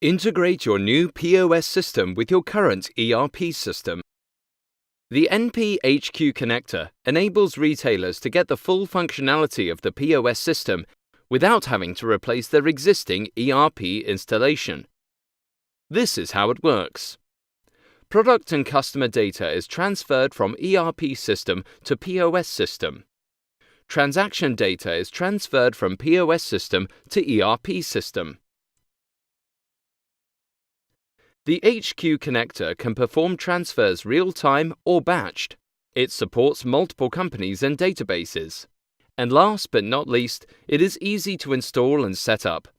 Integrate your new POS system with your current ERP system. The NP-HQ connector enables retailers to get the full functionality of the POS system without having to replace their existing ERP installation. This is how it works. Product and customer data is transferred from ERP system to POS system. Transaction data is transferred from POS system to ERP system. The HQ connector can perform transfers real-time or batched. It supports multiple companies and databases. And last but not least, it is easy to install and set up.